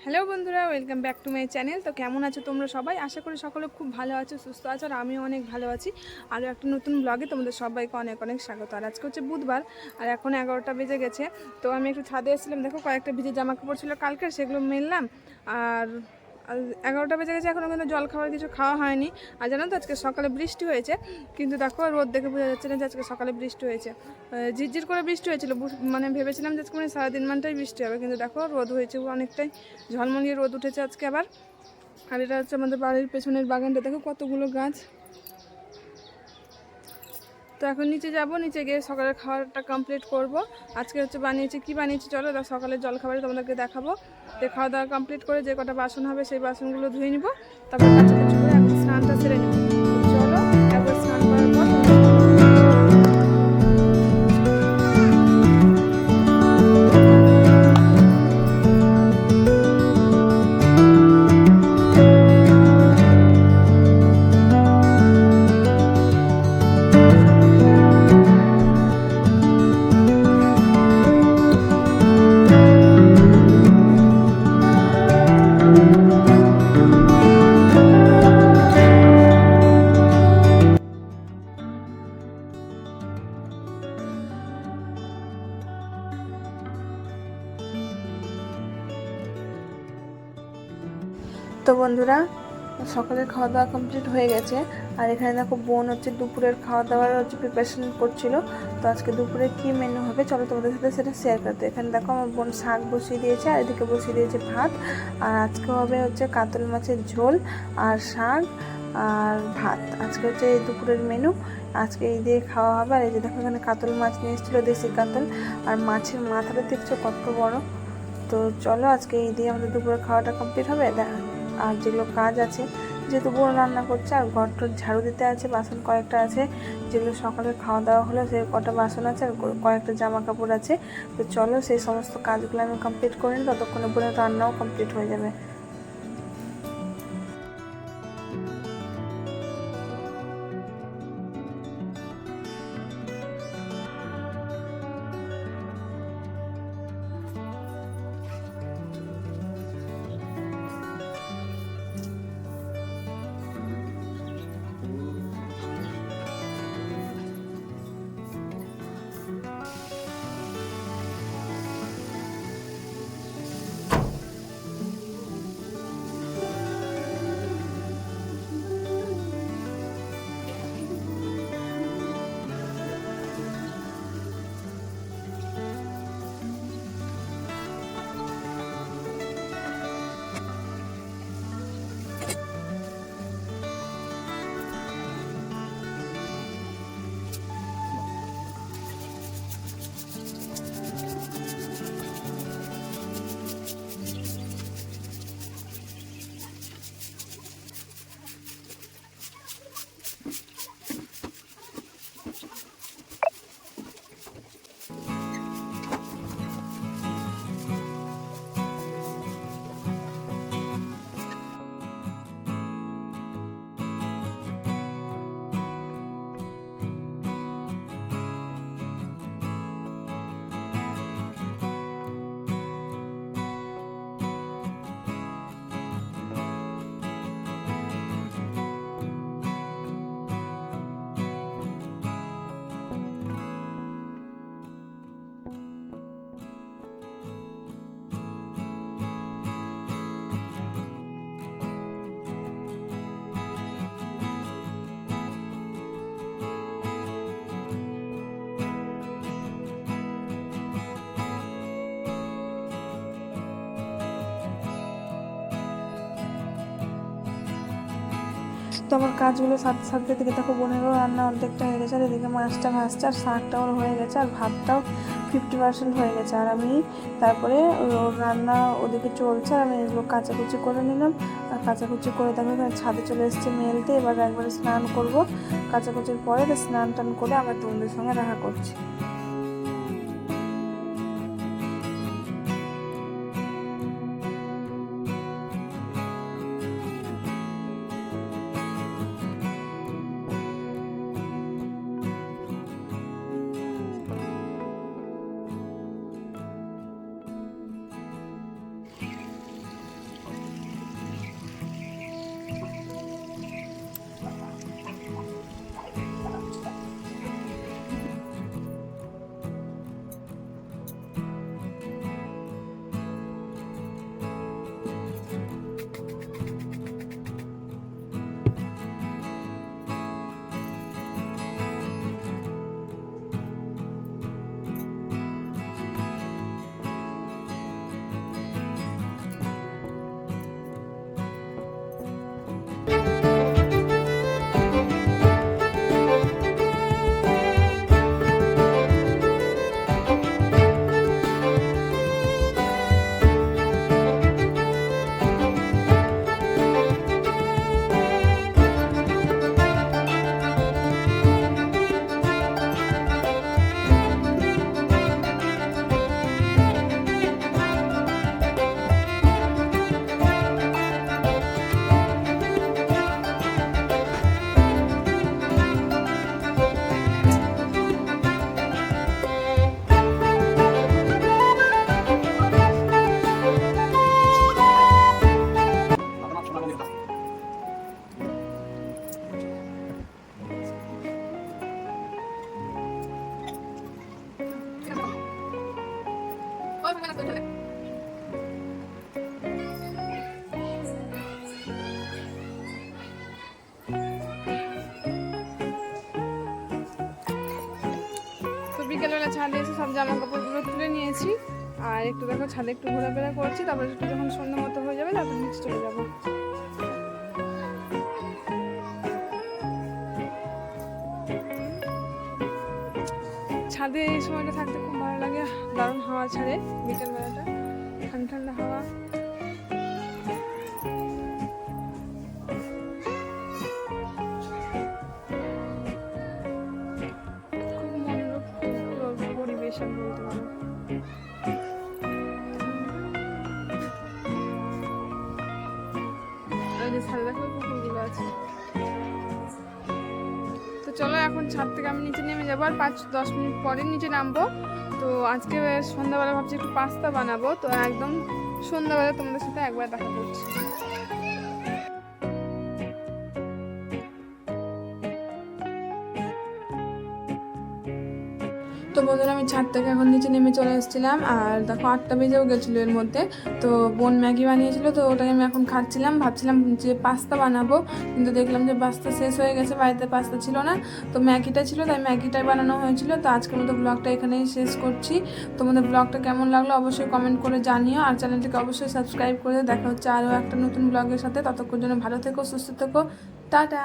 Hello বন্ধুরা, welcome back to my channel. তো কেমন আছো তোমরা সবাই? আশা করি সকলে খুব ভালো আছো, সুস্থ আছো, আর আমিও অনেক ভালো আছি। আরও একটা নতুন ব্লগে তোমাদের সবাইকে অনেক অনেক স্বাগত। আর আজকে হচ্ছে বুধবার, আর এখন 11টা বেজে গেছে। তো আমি একটু ছাদে এসেছিলাম, দেখো কয়েকটা ভিজে জামা কাপড় ছিল কালকের, সেগুলো মেললাম। আর 11টা বেজে গেছে, এখনও কিন্তু জল খাবার কিছু খাওয়া হয়নি। আর জানো তো আজকে সকালে বৃষ্টি হয়েছে, কিন্তু দেখো রোদ দেখে বোঝা যাচ্ছে না যে আজকে সকালে বৃষ্টি হয়েছে। ঝিরঝির করে বৃষ্টি হয়েছিল, মানে ভেবেছিলাম যে আজকে সারাদিন মানটাই বৃষ্টি হবে, কিন্তু দেখো রোদ হয়েছে অনেকটাই, ঝলমলিয়ে রোদ উঠেছে আজকে আবার। আর এটা হচ্ছে আমাদের বাড়ির পেছনের বাগানটা, দেখো কতগুলো গাছ। তো এখন নিচে যাব, নিচে গিয়ে সকালের খাবারটা কমপ্লিট করব। আজকে হচ্ছে বানিয়েছি, কি বানিয়েছি চলো সকালের জলখাবারে তোমাদেরকে দেখাবো। তো খাওয়া দাওয়া কমপ্লিট করে যে কটা বাসন হবে সেই বাসনগুলো ধুয়ে নিব, তারপর কাছাকাছি করে এখন স্নানটা সেরে নেব। চলো একবার স্নান করার পর তো বন্ধুরা, সকালের খাওয়া দাওয়া কমপ্লিট হয়ে গেছে। আর এখানে দেখো বোন হচ্ছে দুপুরের খাওয়া দাওয়ার হচ্ছে প্রিপারেশন করছিল। তো আজকে দুপুরে কি মেনু হবে চলো তোমাদের সাথে সেটা শেয়ার করতে। এখানে দেখো আমার বোন শাক বসিয়ে দিয়েছে, আর এদিকে বসিয়ে দিয়েছে ভাত। আর আজকে হবে হচ্ছে কাতল মাছের ঝোল আর শাক আর ভাত। আজকে হচ্ছে এই দুপুরের মেনু, আজকে এই দিয়ে খাওয়া হবে। আর এই যে দেখো এখানে কাতল মাছ নিয়ে এসেছিলো, দেশি কাতল। আর মাছের মাথাটা দেখছো কত বড়। তো চলো আজকে এই দিয়ে আমাদের দুপুরের খাওয়াটা কমপ্লিট হবে। আর যেগুলো কাজ আছে, যেহেতু বোন রান্না করছে, আর ঘরটার ঝাড়ু দিতে আছে, বাসন কয়েকটা আছে, যেগুলো সকালে খাওয়া দাওয়া হলো সেই কটা বাসন আছে, আর কয়েকটা জামা কাপড় আছে। তো চলো সেই সমস্ত কাজগুলো আমি কমপ্লিট করে নিই, ততক্ষণে বোনের রান্নাও কমপ্লিট হয়ে যাবে। তো আমার কাজগুলো সাথে সাথে থেকে দেখো বোনেরও রান্না অর্ধেকটা হয়ে গেছে, আর এদিকে মাছটা ভাজছে, আর শাকটাও হয়ে গেছে, আর ভাতটাও 50% হয়ে গেছে। আর আমি তারপরে ওর রান্না ওদিকে চলছে, আর আমি এগুলো কাচাকুচি করে নিলাম। আর কাচাকুচি করে দেখো ছাদে চলে এসেছে মেলতে। এবার একবারে স্নান করব, কাচাকুচির পরে স্নান টান করে আবার তোমাদের সঙ্গে দেখা করছি। তো বিকেলবেলা ছাদে এসে সব জামা কাপড়গুলো তুলে নিয়েছি, আর একটু দেখো ছাদে একটু ঘোরাফেরা করছি, তারপরে একটু যখন সন্ধ্যা মতো হয়ে যাবে তারপর নিচে চলে যাবো। ছাদে এই সময়টা থাকতে খুব ভালো লাগে, দারুণ হাওয়া ছাড়ে বিকেলবেলাটা, ঠান্ডা ঠান্ডা হাওয়া। খুব মনোরম পরিবেশ আমি বলতে পারো। ওই যে ছাদে দেখো কুকুরগুলো আছে। তো চলো এখন ছাদ থেকে আমি নিচে নেমে যাবো, আর 5-10 মিনিট পরে নিচে নামবো। তো আজকে সন্ধ্যাবেলা ভাবছি একটু পাস্তা বানাবো, তো একদম সন্ধ্যাবেলা তোমাদের সাথে একবার দেখা করছি। তো বন্ধুরা আমি ছাদ থেকে এখন নিচে নেমে চলে এসেছিলাম, আর দেখো 8টা বেজেও গেছিলো এর মধ্যে। তো বোন ম্যাগি বানিয়েছিল, তো ওটাই আমি এখন খাচ্ছিলাম। ভাবছিলাম যে পাস্তা বানাবো, কিন্তু দেখলাম যে পাস্তা শেষ হয়ে গেছে, বাড়িতে পাস্তা ছিল না, তো ম্যাগিটা ছিল, তাই ম্যাগিটাই বানানো হয়েছিল। তো আজকের মতো ব্লগটা এখানেই শেষ করছি। তোমাদের ব্লগটা কেমন লাগলো অবশ্যই কমেন্ট করে জানিও, আর চ্যানেলটিকে অবশ্যই সাবস্ক্রাইব করে দেখা হচ্ছে আরও একটা নতুন ব্লগের সাথে। ততক্ষণ জন্য ভালো থেকো, সুস্থ থেকো, টাটা।